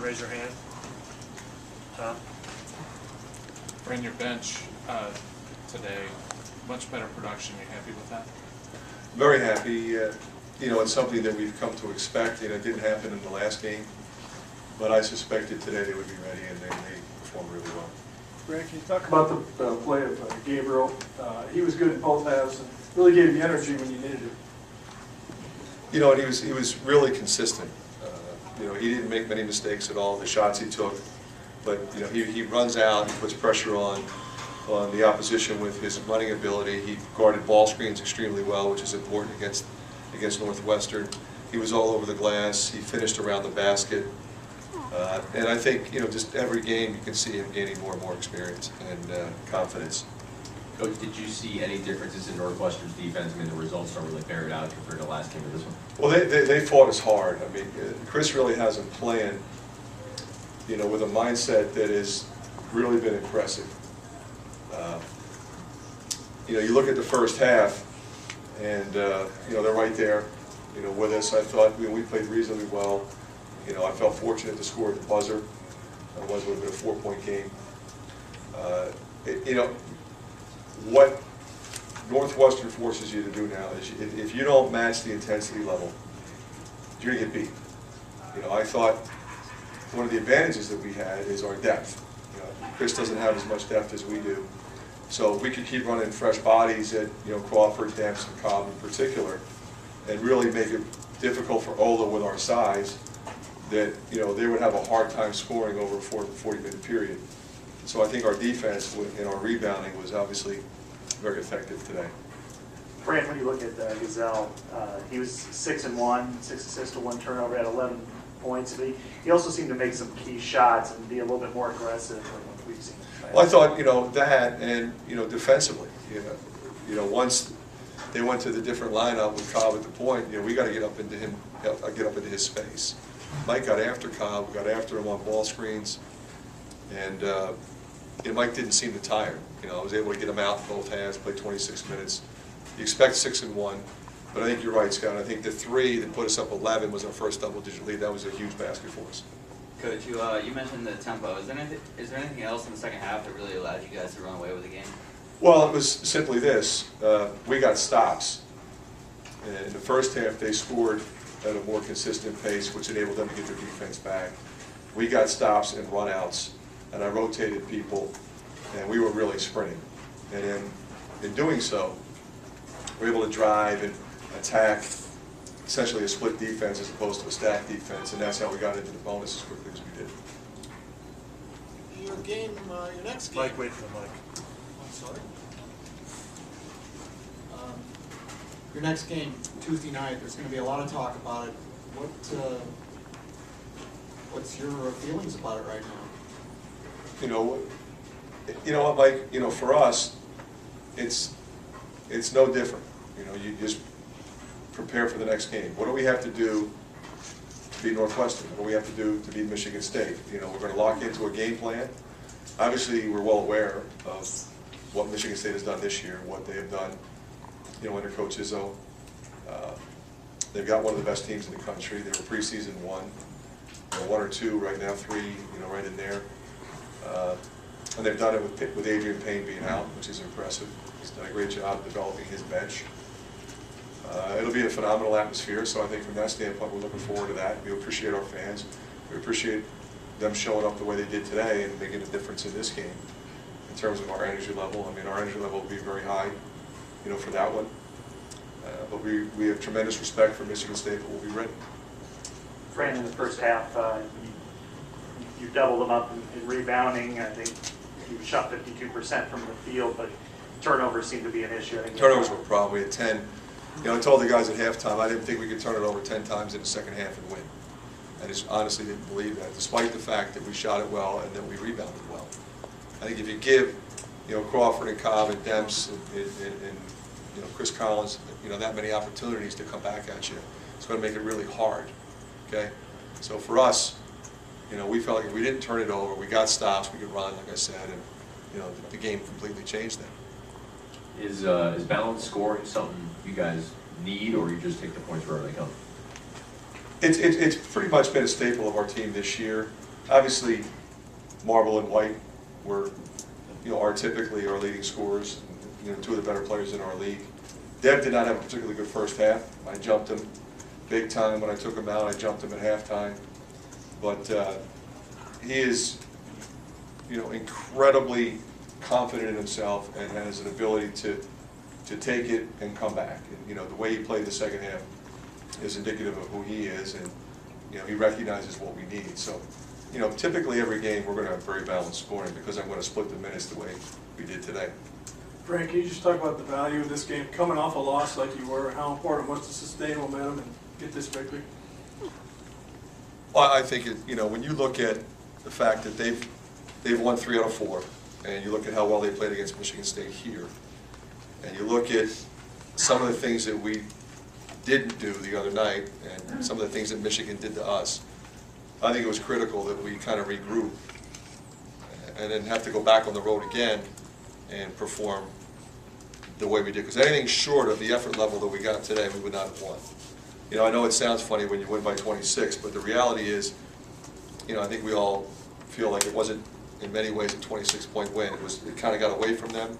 raise your hand. Tom? Bring your bench today, much better production. You happy with that? Very happy. You know, it's something that we've come to expect. You know, it didn't happen in the last game, but I suspected today they would be ready, and they performed really well. Fran, can you talk about the play of Gabriel? He was good in both halves and really gave you energy when you needed it. You know, and he was really consistent. You know, he didn't make many mistakes at all. The shots he took, but you know, he runs out, he puts pressure on the opposition with his running ability. He guarded ball screens extremely well, which is important against Northwestern. He was all over the glass. He finished around the basket. And I think, you know, just every game you can see him gaining more and more experience and confidence. Coach, did you see any differences in Northwestern's defense? I mean, the results don't really bear it out compared to last game or this one. Well, they fought us hard. I mean, Chris really has them playing, you know, with a mindset that has really been impressive. You know, you look at the first half, and you know, they're right there, you know, with us. I thought we played reasonably well. You know, I felt fortunate to score at the buzzer. Otherwise, it would have been a 4-point game. You know, what Northwestern forces you to do now is, if you don't match the intensity level, you're going to get beat. You know, I thought one of the advantages that we had is our depth. You know, Chris doesn't have as much depth as we do. So if we could keep running fresh bodies at, you know, Crawford, Demps, and Cobb in particular, and really make it difficult for Ola with our size, that, you know, they would have a hard time scoring over a 40-minute period. So I think our defense and our rebounding was obviously very effective today. Fran, when you look at Gazelle, he was 6-1, 6 assists to 1 turnover, had 11 points. But he also seemed to make some key shots and be a little bit more aggressive than what we've seen. Well, I thought, you know, that and, you know, defensively, you know, once they went to the different lineup with Cobb at the point, you know, we got to get up into his space. Mike got after Cobb, got after him on ball screens, and Mike didn't seem to tire. You know, I was able to get him out in both halves, play 26 minutes. You expect 6-1, but I think you're right, Scott. I think the 3 that put us up 11 was our first double-digit lead. That was a huge basket for us. Coach, you mentioned the tempo. Is there anything else in the second half that really allowed you guys to run away with the game? Well, it was simply this. We got stops. And in the first half, they scored at a more consistent pace, which enabled them to get their defense back. We got stops and runouts, and I rotated people, and we were really sprinting. And in doing so, we were able to drive and attack essentially a split defense as opposed to a stacked defense, and that's how we got into the bonus as quickly as we did. Your next game. Mike, wait for the mic. I'm sorry. Your next game, Tuesday night, there's going to be a lot of talk about it. What's your feelings about it right now? You know what, Mike? You know, for us, it's no different. You know, you just prepare for the next game. What do we have to do to beat Northwestern? What do we have to do to beat Michigan State? You know, we're going to lock into a game plan. Obviously, we're well aware of what Michigan State has done this year, what they have done, you know, under Coach Izzo. They've got one of the best teams in the country. They were preseason 1, you know, 1 or 2 right now, 3, you know, right in there. And they've done it with Adrian Payne being out, which is impressive. He's done a great job developing his bench. It'll be a phenomenal atmosphere, so I think from that standpoint, we're looking forward to that. We appreciate our fans. We appreciate them showing up the way they did today and making a difference in this game in terms of our energy level. I mean, our energy level will be very high, you know, for that one. But we have tremendous respect for Michigan State, but we'll be ready. Fran, in the first half, you doubled them up in rebounding. I think you shot 52% from the field, but turnovers seem to be an issue. I think Turnovers were probably at 10. You know, I told the guys at halftime I didn't think we could turn it over 10 times in the second half and win. I just honestly didn't believe that, despite the fact that we shot it well and that we rebounded well. I think if you give, you know, Crawford and Cobb and Demps and you know, Chris Collins, you know, that many opportunities to come back at you, it's going to make it really hard. Okay, so for us, you know, we felt like if we didn't turn it over, we got stops, we could run, like I said, and you know, the game completely changed then. Is balanced scoring something you guys need, or you just take the points wherever they come? It's pretty much been a staple of our team this year. Obviously, Marble and White were, are typically our leading scorers, two of the better players in our league. Dev did not have a particularly good first half. I jumped him big time when I took him out. I jumped him at halftime. But he is, incredibly confident in himself and has an ability to take it and come back. And, the way he played the second half is indicative of who he is, and he recognizes what we need. So, typically every game we're going to have very balanced scoring because I'm going to split the minutes the way we did today. Frank, can you just talk about the value of this game, coming off a loss like you were, how important it was to sustain momentum and get this victory? Well, I think when you look at the fact that they've won 3 out of 4, and you look at how well they played against Michigan State here, and you look at some of the things that we didn't do the other night, and some of the things that Michigan did to us, I think it was critical that we kind of regroup and then have to go back on the road again and perform the way we did. Because anything short of the effort level that we got today, we would not have won. I know it sounds funny when you win by 26, but the reality is, I think we all feel like it wasn't in many ways a 26-point win. It kind of got away from them.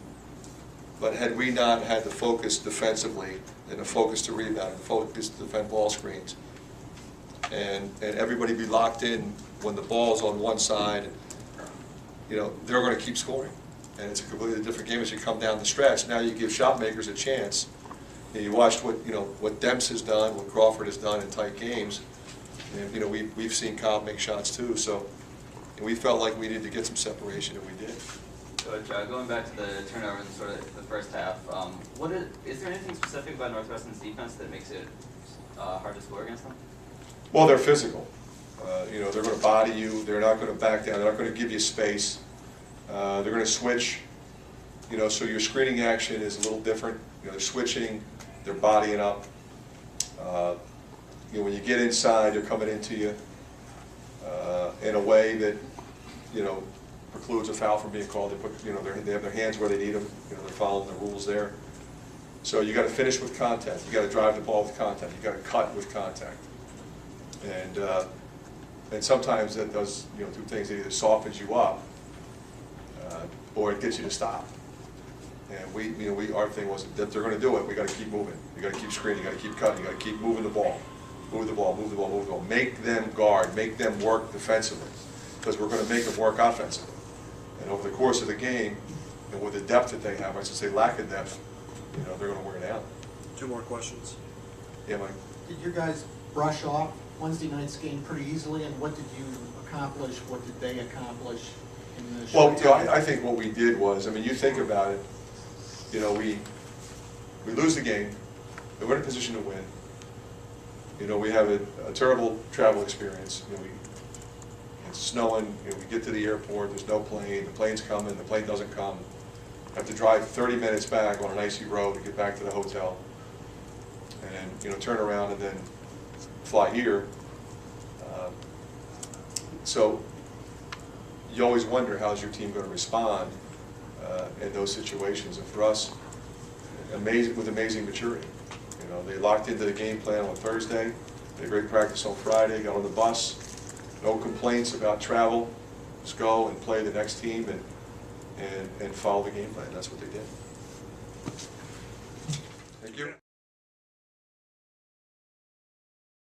But had we not had the focus defensively and the focus to rebound and focus to defend ball screens, and everybody be locked in when the ball's on one side, they're going to keep scoring. And it's a completely different game as you come down the stretch. Now you give shot makers a chance. You watched what Demps has done, what Crawford has done in tight games. And we've seen Cobb make shots too. So we felt like we needed to get some separation, and we did. Coach, going back to the turnover in sort of the first half, is there anything specific about Northwestern's defense that makes it hard to score against them? Well, they're physical. They're going to body you. They're not going to back down. They're not going to give you space. They're going to switch. So your screening action is a little different. They're switching. They're bodying up. When you get inside, they're coming into you in a way that precludes a foul from being called. They have their hands where they need them. They're following the rules there. So you got to finish with contact. You got to drive the ball with contact. You got to cut with contact. And sometimes that does two things. It either softens you up or it gets you to stop. And our thing was that they're going to do it. We got to keep moving. You got to keep screening. You got to keep cutting. You got to keep moving the ball. Move the ball. Move the ball. Move the ball. Make them guard. Make them work defensively, because we're going to make them work offensively. And over the course of the game, and with the depth that they have, I should say lack of depth, they're going to wear it out. 2 more questions. Yeah, Mike. Did you guys brush off Wednesday night's game pretty easily, and what did you accomplish? What did they accomplish in the Well, short time? I think what we did was, you think about it, we lose the game, we're in a position to win. We have a terrible travel experience. It's snowing, we get to the airport, there's no plane, the plane's coming, the plane doesn't come. Have to drive 30 minutes back on an icy road to get back to the hotel. And then, turn around and then fly here. So you always wonder, how's your team going to respond in those situations? And for us, with amazing maturity. They locked into the game plan on Thursday. They had great practice on Friday, got on the bus. No complaints about travel. Just go and play the next team and follow the game plan. That's what they did.